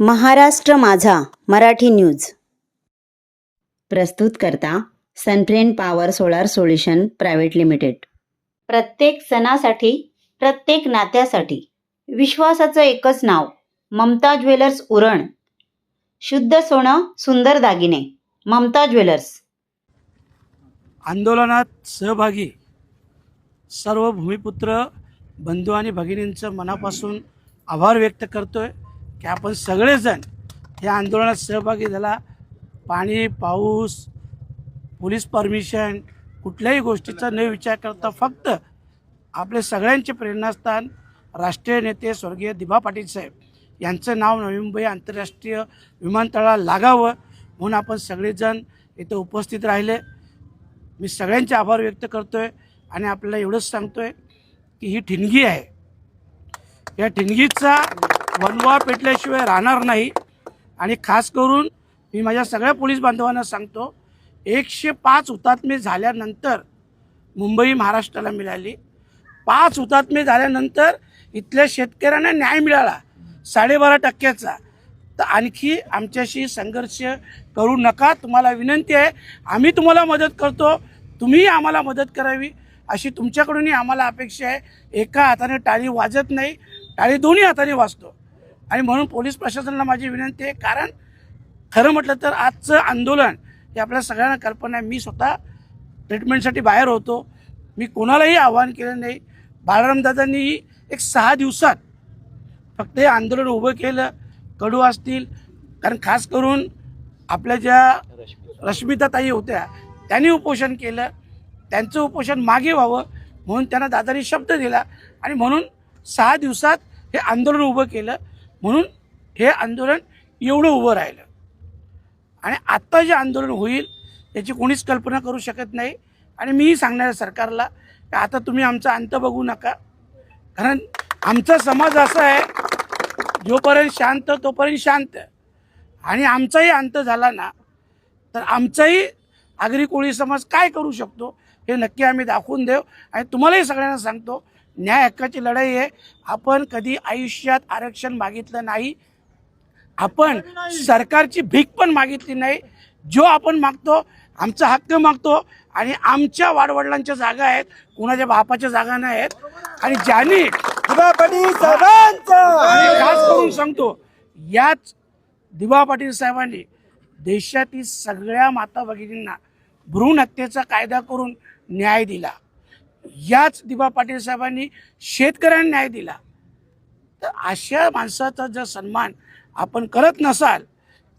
महाराष्ट्र माझा मराठी न्यूज प्रस्तुत करता Sunfriend power solar solution private limited. प्रत्येक सणासाठी, प्रत्येक नात्यासाठी विश्वासाचं एकच नाव, ममता ज्वेलर्स उरण। शुद्ध सोनं, सुंदर दागिने, ममता ज्वेलर्स। आंदोलनात सहभागी सर्व भूमिपुत्र बंधू आणि भगिनींचं मनापासून आभार व्यक्त करतोय की आपण सगळेजण या आंदोलनात सहभागी झाला। पाणी, पाऊस, पोलीस परमिशन, कुठल्याही गोष्टीचा न विचार करता फक्त आपले सगळ्यांचे प्रेरणास्थान राष्ट्रीय नेते स्वर्गीय दिबा पाटील साहेब यांचं नाव नवी मुंबई आंतरराष्ट्रीय विमानतळाला लागावं म्हणून आपण सगळेजण इथे उपस्थित राहिले। मी सगळ्यांचे आभार व्यक्त करतोय आणि आपल्याला एवढंच सांगतोय की ही ठिणगी आहे, या ठिणगीचा वनवा पेटल्याशिवाय राहणार नाही। आणि खास करून मी माझ्या सगळ्या पोलीस बांधवांना सांगतो, 105 हुतात्मे झाल्यानंतर मुंबई महाराष्ट्राला मिळाली। 5 हुतात्मे झाल्यानंतर इथल्या शेतकऱ्यांना न्याय मिळाला 12.5%चा। तर आणखी आमच्याशी संघर्ष करू नका, तुम्हाला विनंती आहे। आम्ही तुम्हाला मदत करतो, तुम्ही आम्हाला मदत करावी अशी तुमच्याकडूनही आम्हाला अपेक्षा आहे। एका हाताने टाळी वाजत नाही, टाळी दोन्ही हाताने वाजतो। आणि म्हणून पोलीस प्रशासनाला माझी विनंती आहे, कारण खरं म्हटलं तर आजचं आंदोलन हे आपल्या सगळ्यांना कल्पना आहे। मी स्वतः ट्रीटमेंटसाठी बाहेर होतो, मी कोणालाही आव्हान केलं नाही। बाळरामदादांनी एक 6 दिवसात फक्त हे आंदोलन उभं केलं। कडू असतील, कारण खास करून आपल्या ज्या रश्मिताताई होत्या त्यांनी उपोषण केलं, त्यांचं उपोषण मागे व्हावं म्हणून त्यांना दादांनी शब्द दिला आणि म्हणून 6 दिवसात हे आंदोलन उभं केलं। म्हणून हे आंदोलन एवढं उभं राहिलं। आणि आत्ता जे आंदोलन होईल याची कोणीच कल्पना करू शकत नाही। आणि मीही सांगणार आहे सरकारला की आता तुम्ही आमचा अंत बघू नका, कारण आमचा समाज असा आहे, जोपर्यंत शांत तोपर्यंत शांत। आणि आमचाही अंत झाला ना तर आमचाही आगरी कोळी समाज काय करू शकतो हे नक्की आम्ही दाखवून देऊ। आणि तुम्हालाही सगळ्यांना सांगतो, न्याय हक्काची लढाई आहे। आपण कधी आयुष्यात आरक्षण मागितलं नाही, आपण सरकारची भीक पण मागितली नाही। जो आपण मागतो आमचा हक्क मागतो आणि आमच्या वाडवडिलांच्या जागा आहेत, कुणाच्या बापाच्या जागा नाही आहेत। आणि ज्यांनी दिबा पाटील साहेबांचा खास करून सांगतो, याच दिबा पाटील साहेबांनी देशातील सगळ्या माता भगिनींना भ्रूण हत्येचा कायदा करून न्याय दिला। याच दिबा पाटील साहेबांनी शेतकऱ्यांना न्याय दिला। तर अशा माणसाचा जर सन्मान आपण करत नसाल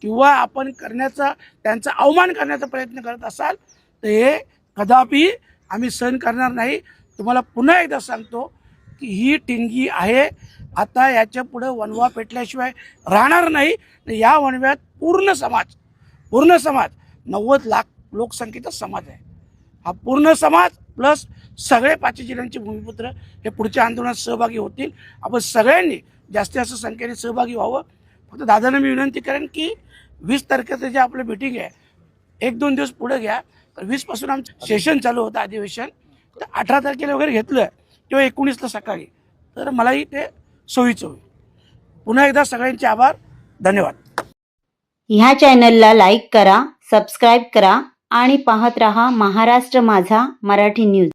किंवा आपण करण्याचा, त्यांचा अवमान करण्याचा प्रयत्न करत असाल तर हे कदापि आम्ही सहन करणार नाही। तुम्हाला पुन्हा एकदा सांगतो की ही ठिणगी आहे, आता याच्या पुढे वनवा पेटल्याशिवाय राहणार नाही। या वनव्यात पूर्ण समाज 90 लाख लोकसंख्येचा समाज आहे। हा पूर्ण समाज प्लस सगळे 5 जिल्ह्यांचे भूमिपुत्र हे पुढच्या आंदोलनात सहभागी होतील। आपण सगळ्यांनी जास्तीत जास्त संख्येने सहभागी व्हावं। फक्त दादांना मी विनंती करेन की 20 तारखेचं जे आपलं मीटिंग आहे 1-2 दिवस पुढे घ्या। तर 20 पासून आमचं सेशन चालू होतं अधिवेशन, तर 18 तारखेला वगैरे घेतलं किंवा 19ला सकाळी, तर मलाही ते सोयीचं होईल। पुन्हा एकदा सगळ्यांचे आभार, धन्यवाद। ह्या चॅनलला लाईक करा, सबस्क्राईब करा आणि पाहत रहा महाराष्ट्र माझा मराठी न्यूज।